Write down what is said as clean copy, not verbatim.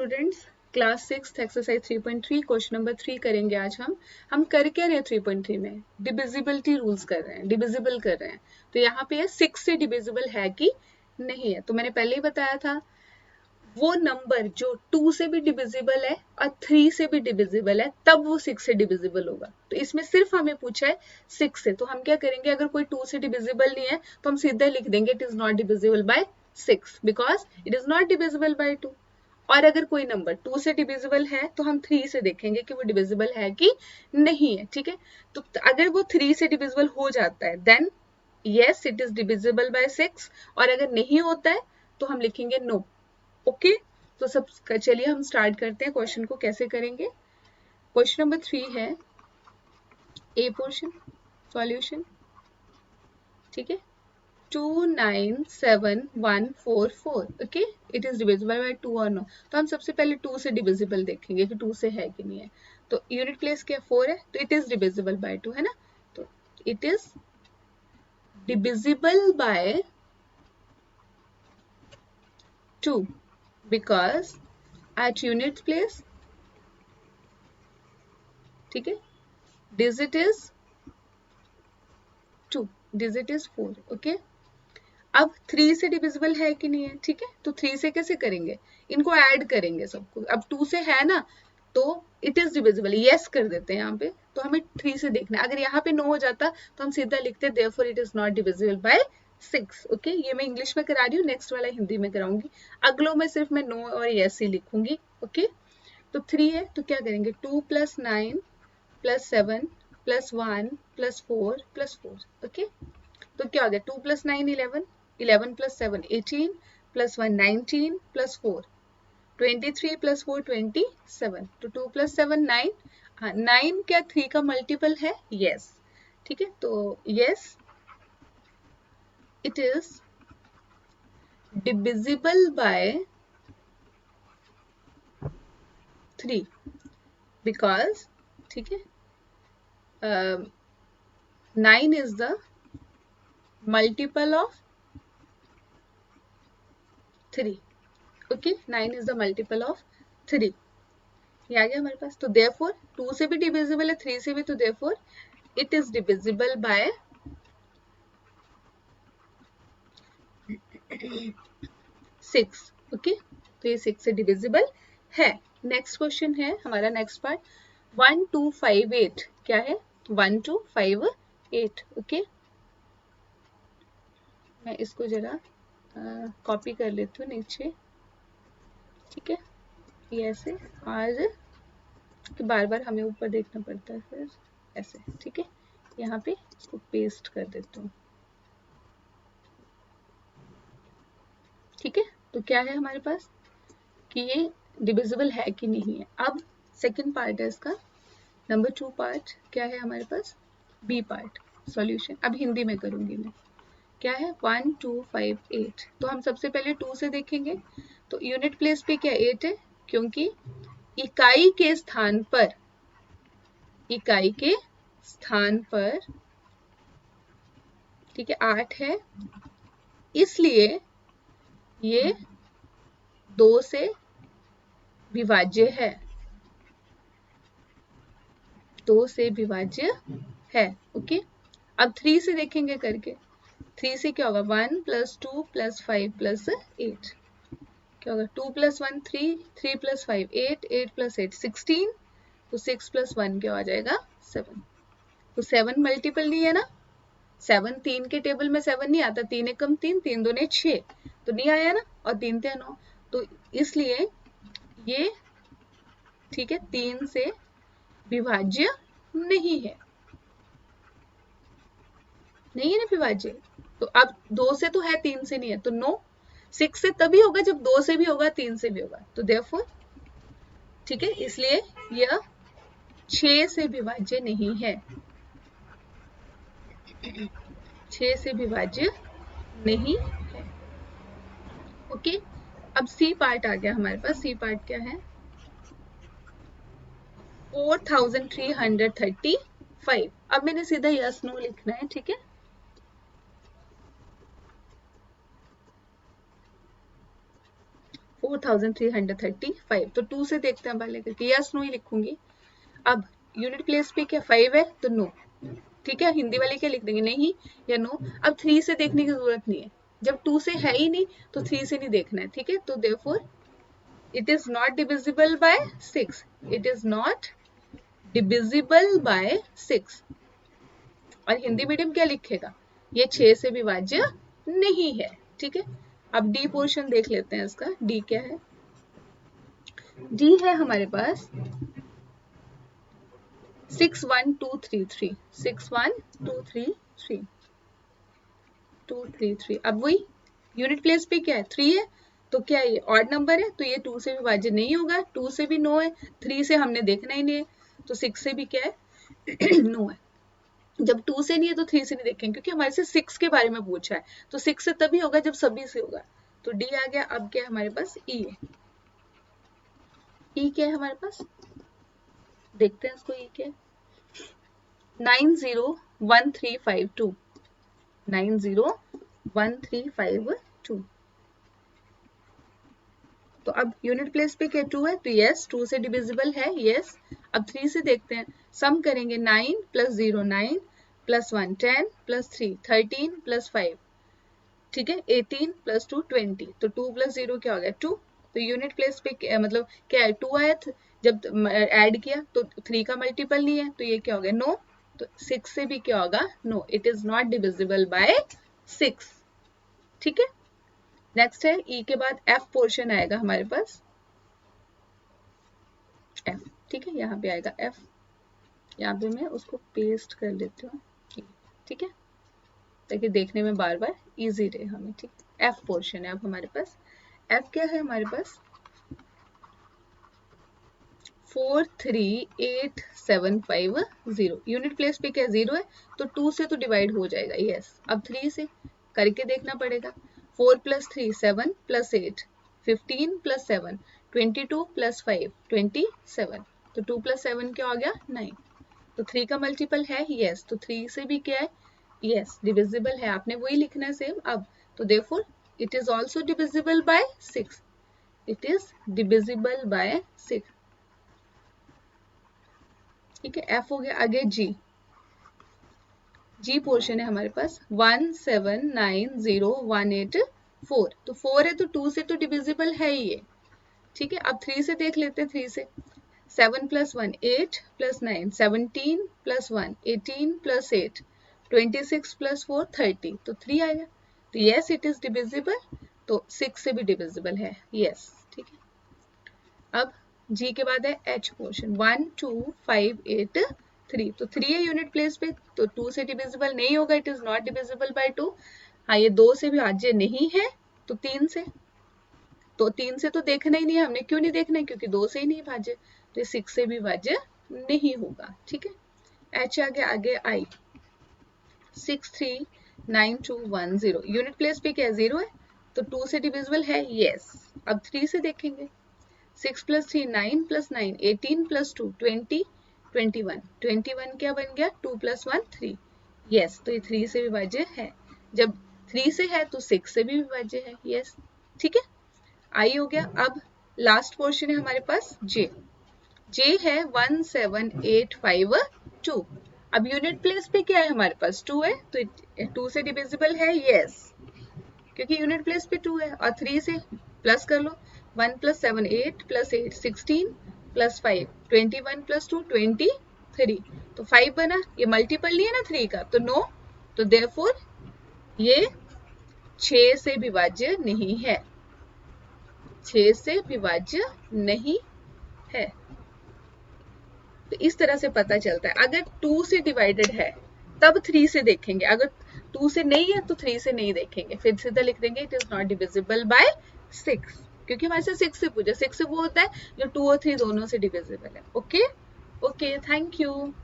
Students, class 6 exercise 3.3 question number 3 करेंगे आज हम कर क्या रहे हैं 3.3 में डिविजिबिलिटी रूल्स कर रहे हैं, डिविजिबल कर रहे हैं। तो यहाँ पे 6 से डिविजिबल है कि नहीं है। तो मैंने पहले ही बताया था वो नंबर जो 2 से भी डिविजिबल है और 3 से भी डिविजिबल है तब वो 6 से डिविजिबल होगा। तो इसमें सिर्फ हमें पूछा है 6 से, तो हम क्या करेंगे, अगर कोई 2 से डिविजिबल नहीं है तो हम सीधे लिख देंगे it is not divisible by 6 because it is not divisible bye 2। और अगर कोई नंबर 2 से डिविजिबल है तो हम 3 से देखेंगे कि वो डिविजिबल है कि नहीं है। ठीक है, तो अगर वो 3 से डिविजिबल हो जाता है then yes it is divisible by 6, और अगर नहीं होता है तो हम लिखेंगे नो। ओके, तो सब चलिए हम स्टार्ट करते हैं। क्वेश्चन को कैसे करेंगे। क्वेश्चन नंबर 3 है ए पोर्शन सॉल्यूशन। ठीक है, 297144। Okay, it is divisible bye 2 और नो। तो हम सबसे पहले 2 से डिविजिबल देखेंगे कि 2 से है कि नहीं है। तो यूनिट प्लेस क्या 4 है, तो इट इज डिविजिबल बाय 2 है ना। तो it is divisible bye 2 because at unit place, ठीक है, digit is 2, digit is 4। Okay, अब 3 से डिविजिबल है कि नहीं है। ठीक है, तो 3 से कैसे करेंगे, इनको ऐड करेंगे सबको। अब 2 से है ना तो इट इज डिविजिबल, यस कर देते हैं यहाँ पे। तो हमें 3 से देखना है, अगर यहाँ पे नो हो जाता तो हम सीधा लिखते therefore it is not divisible by 6। Okay, ये मैं इंग्लिश में करा रही हूँ, नेक्स्ट वाला हिंदी में कराऊंगी। अगलों में सिर्फ मैं नो और यस ही लिखूंगी। ओके, तो 3 है तो क्या करेंगे 2 + 9 + 7 + 1 + 4 + 4। ओके, तो क्या हो गया 2 + 9 11, 11 + 7 18 + 1 19 + 4 23 + 4 27। तो 2 + 7 9। हाँ, 9 क्या 3 का मल्टीपल है, यस। ठीक है, तो yes it is divisible bye 3 because, ठीक है, 9 is the multiple of 3। Okay, 9 is the multiple of 3। ये आ गया हमारे पास। तो देयरफॉर 2 से भी डिविजिबल है 3 से भी, तो therefore it is divisible by 6। Okay, तो ये 6 से डिविजिबल है। नेक्स्ट क्वेश्चन है हमारा, नेक्स्ट पार्ट 1258। क्या है 1258। ओके, मैं इसको जरा कॉपी कर लेती हूँ नीचे। ठीक है, ये ऐसे, और कि बार बार हमें ऊपर देखना पड़ता है, फिर ऐसे। ठीक है, यहाँ पे इसको पेस्ट कर देता हूँ। ठीक है, तो क्या है हमारे पास कि ये डिविजिबल है कि नहीं है। अब सेकंड पार्ट है इसका, नंबर 2 पार्ट क्या है हमारे पास, बी पार्ट सॉल्यूशन। अब हिंदी में करूंगी मैं। क्या है 1258। तो हम सबसे पहले 2 से देखेंगे। तो यूनिट प्लेस पे क्या 8 है, क्योंकि इकाई के स्थान पर, इकाई के स्थान पर, ठीक है, 8 है, इसलिए ये 2 से विभाज्य है, 2 से विभाज्य है। ओके, अब 3 से देखेंगे करके। 3 से क्या होगा 1 + 2 + 5 + 8। क्या होगा 2 + 1 3, 3 + 5 8, 8 + 8 16। तो 6 + 1 क्या आ जाएगा 7। तो 7 मल्टीपल नहीं है ना, 7 3 के टेबल में 7 नहीं आता, 3 एकम 3, 3 दूने 6, तो नहीं आया ना, और 3 × 9। तो इसलिए ये, ठीक है, 3 से विभाज्य नहीं है, नहीं है ना विभाज्य। तो अब 2 से तो है 3 से नहीं है, तो नो। 6 से तभी होगा जब 2 से भी होगा 3 से भी होगा, तो देयरफॉर, ठीक है, इसलिए यह 6 से विभाज्य नहीं है, 6 से विभाज्य नहीं है। ओके, अब सी पार्ट आ गया हमारे पास। सी पार्ट क्या है 4335। अब मैंने सीधा यस नो लिखना है। ठीक है, 4335। तो 2 से देखते हैं पहले करके, यस नो ही लिखूंगी। अब यूनिट प्लेस पे क्या 5 है तो नो, ठीक है। हिंदी वाले क्या लिख देंगे, नहीं या नो। अब 3 से देखने की जरूरत नहीं है, जब 2 से है ही नहीं तो 3 से नहीं देखना है, ठीक है। तो therefore it is not divisible by 6, it is not divisible by 6। और हिंदी मीडियम क्या लिखेगा, ये 6 से विभाज्य नहीं है, ठीक है। अब डी पोर्शन देख लेते हैं इसका। डी क्या है, डी है हमारे पास 61233, 61233, 233। अब वही यूनिट प्लेस पे क्या है 3 है, तो क्या ये ऑड नंबर है, तो ये 2 से विभाज्य नहीं होगा। 2 से भी नो है, 3 से हमने देखना ही नहीं है, तो 6 से भी क्या है नो है। जब 2 से नहीं है तो 3 से नहीं देखेंगे, क्योंकि हमारे से 6 के बारे में पूछा है, तो 6 से तभी होगा जब सभी से होगा। तो डी आ गया। अब क्या है हमारे पास, ई है। ई क्या है हमारे पास, देखते हैं इसको। ई क्या है, 901352, 901352। तो अब यूनिट प्लेस पे क्या 2 है, तो यस 2 से डिविजिबल है, यस। अब 3 से देखते हैं, सम करेंगे 9 + 0 9 + 1 10 + 3 13 + 5, ठीक है, 18 + 2 20। तो 2 + 0 क्या हो गया 2। तो यूनिट प्लेस पे मतलब क्या है 2 आया था, जब ऐड किया तो 3 का मल्टीपल नहीं है, तो ये क्या हो गया नो। तो 6 से भी क्या होगा no, it is not divisible by 6, ठीक है। नेक्स्ट है ई के बाद एफ पोर्शन आएगा हमारे पास, एफ, ठीक है। यहाँ पे आएगा एफ, यहाँ पे मैं उसको पेस्ट कर लेती हूँ, ठीक है, ताकि देखने में बार बार इजी रहे हमें, ठीक। एफ पोर्शन है अब हमारे पास। एफ क्या है हमारे पास 43850। यूनिट प्लेस पे क्या 0 है, तो 2 से तो डिवाइड हो जाएगा, यस। अब 3 से करके देखना पड़ेगा। 4 + 3 7 + 8 15 + 7 22 + 5 27। तो 2 + 7 क्या हो गया 9। तो 3 का मल्टीपल है, यस। तो 3 से भी क्या है, यस डिविजिबल है। आपने वही लिखना है सेम। अब तो therefore it is also divisible by 6, it is divisible by 6, ठीक है। एफ हो गया। आगे जी, जी पोर्शन है हमारे पास 1790184। तो 4 है तो 2 से तो डिविजिबल है ही ये, ठीक है। अब 3 से देख लेते हैं। 3 से 7 + 1 8 + 9 17 + 1 18 + 8 26 + 4 30। तो 3 आएगा। तो यस इट इज डिविजिबल। तो 6 से भी डिविजिबल है, यस, ठीक है। अब जी के बाद है एच पोर्शन 12583। तो 3 है यूनिट प्लेस पे, तो 2 से डिविजिबल नहीं होगा, it is not divisible bye 2। हाँ ये 2 से भी विभाज्य नहीं है, तो 3 से, तो 3 से तो देखना ही नहीं है हमने। क्यों नहीं देखना है, क्योंकि 2 से ही नहीं भाज्य, तो ये 6 से भी भाज्य नहीं होगा, ठीक है। एच आगे। आगे आई 639210। यूनिट प्लेस पे क्या 0 है, तो 2 से डिविजिबल है, यस। अब 3 से देखेंगे। 6 + 3 9 + 9 18 + 2 20 21 21 क्या बन गया 2 + 1 3, यस। तो ये 3 से विभाज्य है। जब 3 से है तो 6 से भी विभाज्य है, यस, ठीक है। आई हो गया। अब लास्ट पोर्शन है हमारे पास जे, जे है 17852। अब यूनिट प्लेस पे क्या है हमारे पास 2 है, तो 2 से डिविजिबल है, यस, क्योंकि यूनिट प्लेस पे 2 है। और 3 से प्लस कर लो, 1 + 7 8 + 8 16 + 5 21 + 2 23। तो 5 बना, ये मल्टीपल नहीं है ना 3 का, तो नो। तो देयरफॉर ये 6 से विभाज्य नहीं है, 6 से विभाज्य नहीं है। तो इस तरह से पता चलता है। अगर 2 से डिवाइडेड है तब 3 से देखेंगे, अगर 2 से नहीं है तो 3 से नहीं देखेंगे, फिर सीधा लिख देंगे it is not divisible by 6, क्योंकि हमारे से 6 से पूछा। 6 से वो होता है जो 2 और 3 दोनों से डिविजिबल है। Okay okay, thank you.